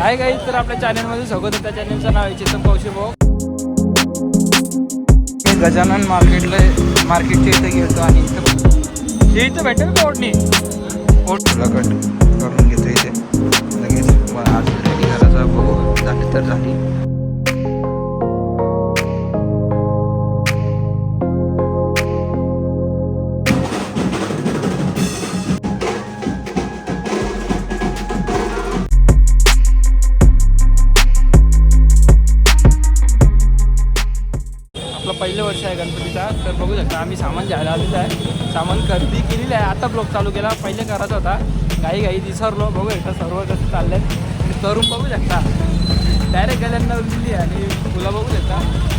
Hi guys, तर आपल्या चॅनलमध्ये स्वागत आहे. त्या चॅनलचं नाव आहे चेतन कौशिक भाऊ. मी गजानन मार्केटच्या इथे गेलो आणि इथं भेटेल का ओढणी कट करून घेतो इथे लगेच. आज रेडी करायचा बघू, झाली तर झाली. पहिलं वर्ष आहे गणपतीचा. तर बघू शकता आम्ही सामान घ्यायला आलेलं आहे, सामान खरेदी केलेलं आहे. आता ब्लॉग चालू केला, पहिले करायचा होता. घाई दिसरलो. बघू शकता सर्व कसं चाललं आहे. तरुण बघू शकता डायरेक्ट गल्यांना दिली आणि फुलं बघू शकता.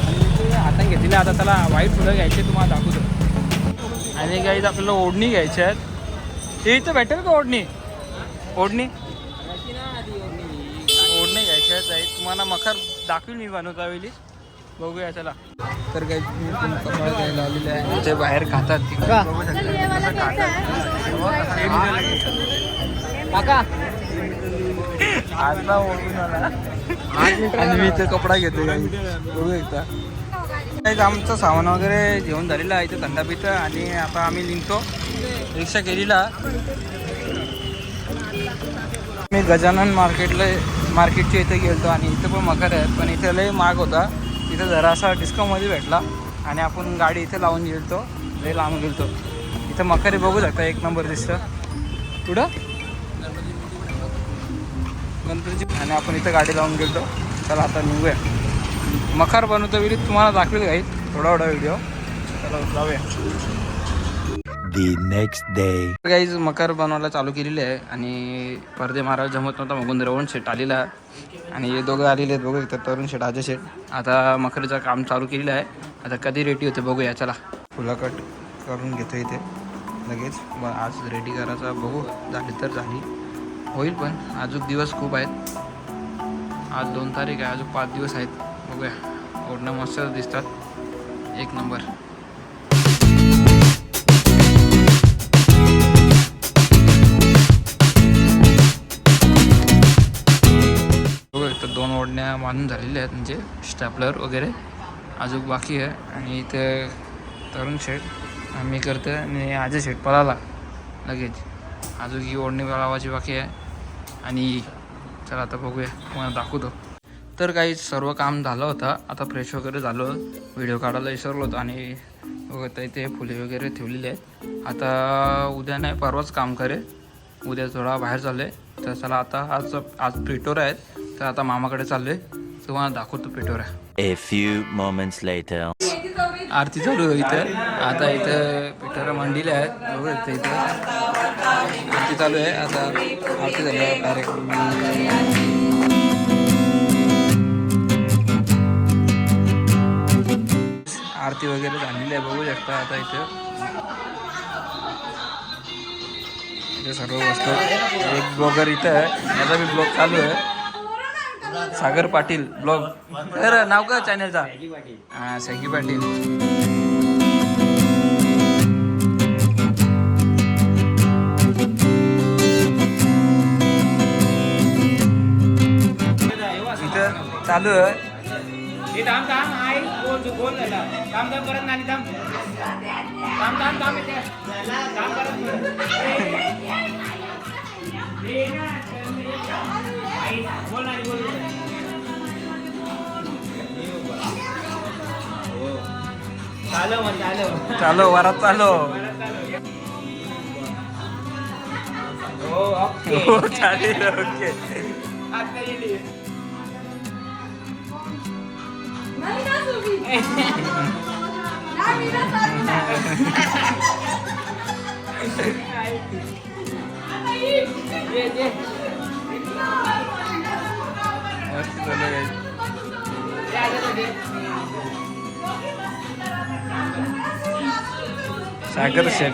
आणि ते हातात घेतलेलं आता त्याला व्हाईट फुलं घ्यायचे, तुम्हाला दाखवतो. आणि गाईज आपल्याला ओढणी घ्यायची आहेत. ते इथं भेटेल का ओढणी घ्यायची आहेत. तुम्हाला मखर दाखवील मी बनवता वेळी. बघूया चला. तर काही मी पण कपाळ घ्यायला आलेले आहे. ते बाहेर खातात बघू शकता काका. आता ओळखून आला आणि मी इथे कपडा घेतो. बघू एकदा काही आमचं सामान वगैरे घेऊन झालेलं आहे. इथे थंडा पितं आणि आता आम्ही निघतो. रिक्षा केलेला. मी गजानन मार्केटच्या इथे गेलो आणि इथं पण मकर आहेत, पण इथे लय महाग होता. इथं जरा असा डिस्काउंटमध्ये भेटला आणि आपण गाडी इथे लावून गेलो. लय लांब गेलो. इथं मकर बघू शकता, एक नंबर दिसतं. कुठं गणपतीची. आणि आपण इथं गाडी लावून गेलो. चला आता निघूया. मखर बनवतो वेळी तुम्हाला दाखवेल काही थोडा व्हिडिओ. चला जाऊया. The next day. गाईज मकर बनवायला चालू केलेली आहे आणि पडदे मारायला जमत नव्हता. मगून रवण शेट आलेला आणि हे दोघं आलेले आहेत. बघू इथं तरुण शेट, अजय शेट. आता मकरचं काम चालू केलेलं आहे. आता कधी रेडी होते बघूया चला. फुलं कट करून घेतो इथे लगेच. आज रेडी करायचा बघू, झाली तर झाली. होईल, पण अजून दिवस खूप आहेत. आज 2 तारीख आहे, अजून 5 दिवस आहेत. बघूया. ओढणं मस्त दिसतात, एक नंबर. तर 2 ओढण्या बांधून झालेल्या आहेत, म्हणजे स्टॅपलर वगैरे अजून बाकी आहे. आणि इथे तरुण शेट मी करतो आणि अजय शेट पळाला लगेच. अजून ही ओढणी लावायची बाकी आहे. आणि चला आता बघूया, तुम्हाला दाखवतो. तर काही सर्व काम झालं होतं. आता फ्रेश वगैरे झालो, व्हिडिओ काढायला विसरलो होतो. आणि बघता इथे फुले वगैरे ठेवलेली आहेत. आता उद्या नाही, परवाच काम करेल. उद्या थोडा बाहेर चाललो आहे. तर चला आता आज पिटोरा आहेत, तर आता मामाकडे चाललो आहे. तुम्हाला दाखवतो Pitroda. A few moments later. आरती चालू आहे इथं. आता इथं पिटोरा मंडीला आहेत. बघू शकता इथं आरती चालू आहे. आता आरती झाली आहे डायरेक्ट. आरती वगैरे झालेली आहे, बघू शकता. आता इथे सर्व वस्तू. एक ब्लॉगर इथं आहे, याचा मी ब्लॉग चालू आहे. सागर पाटील ब्लॉग. तर नाव का चॅनलचा? हां, सॅगी पाटील. इथं चालू आहे. चालो वरात चालो. हो चालेल. ओके. सागर शेट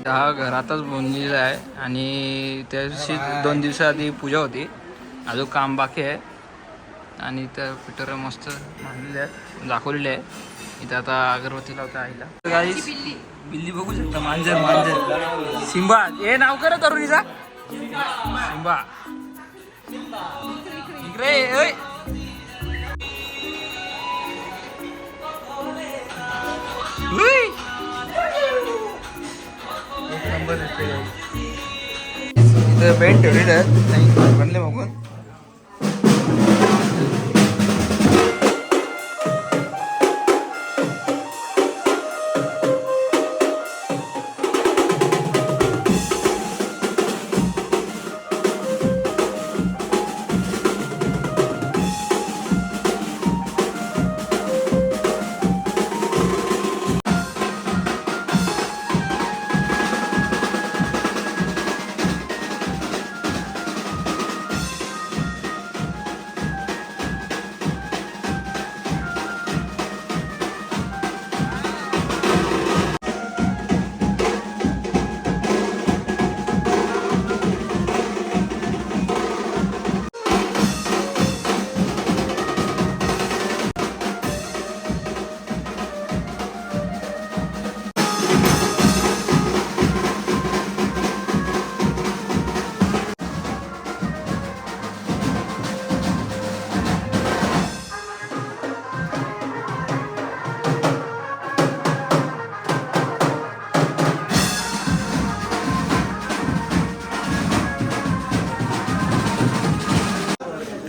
हा घरातच बनलेला आहे. आणि त्या दिवशी 2 दिवसाआधी पूजा होती. अजून काम बाकी आहे. आणि त्या पिटोरा मस्त मांडलेले आहेत, दाखवलेले आहे. इथं आता अगरबत्ती लावता आईला. गाईस बिल्ली बघू शकता. मांजर सिंबा. हे नाव करा तरुणीचा. सिम्बा इकडे ओय. उई. एक नंबर दिसते इथं बेंड ठेवलेलं आहे नाही बनले बघून.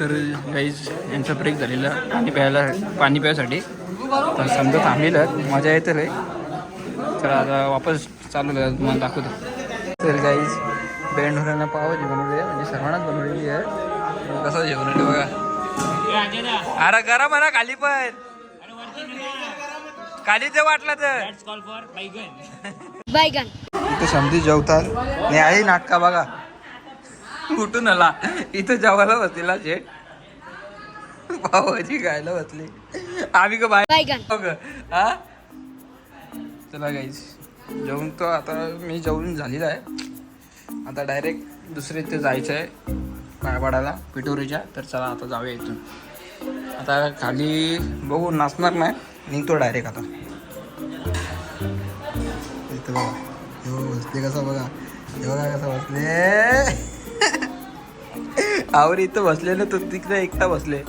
तर गाईज यांचा ब्रेक झालेला पाणी प्यायसाठी. तर समजा थांबलेलं मजा येते रे. तर आता वापस चालू झालं तुम्हाला दाखवतो. तर गाईज बेंड होण्यानं पावभाजी बनवली आहे म्हणजे सर्वांनाच बनवलेली आहे. कसं जेवण बघा. अरे करा म्हणा खाली पण खाली ते वाटलं तर बैगन इथं समधी जेवतात नाही आहे नाटका बघा. कुठून आला इथं जेवायला बसलेला शेट. पावभाजी खायला बसली आम्ही का बाहेर बैगन बघ. हा चला गाईज जेवण तो आता मी जेवून झालेला आहे. आता डायरेक्ट दुसरे ते जायचं आहे पायवाडाला पिठोरीच्या. तर चला आता जाऊया इथून. आता खाली बघू नाचणार नाही निघतो डायरेक्ट आता. इथं बघा हो बसले कसा बघा हे बघा कसा बसले. आवर इथं बसले ना तो तिकडे एकटा बसले.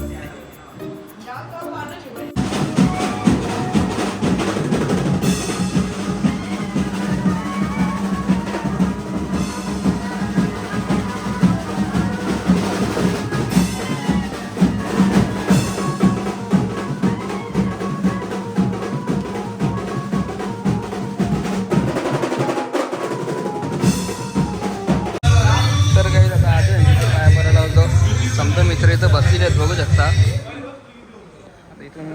तर काही आता पाय भरायला होतो. समजा मित्र इथं बसलेले आहेत बघू शकता. आता इथून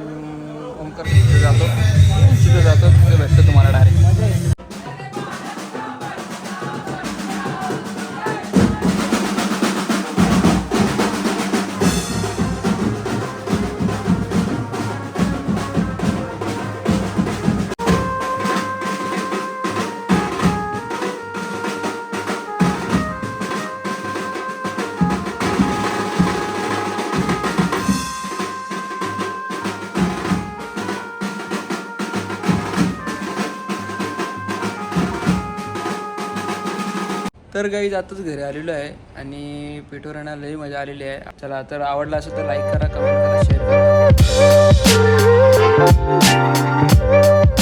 ओमकार तिथे जातो तिथे भेटतो तुम्हाला डायरेक्ट. तर काही जातच घरी आलेलो आहे आणि पिठोरांना लई मजा आलेली आहे. चला तर आवडला असेल तर लाईक करा, कमेंट करा, शेअर करा.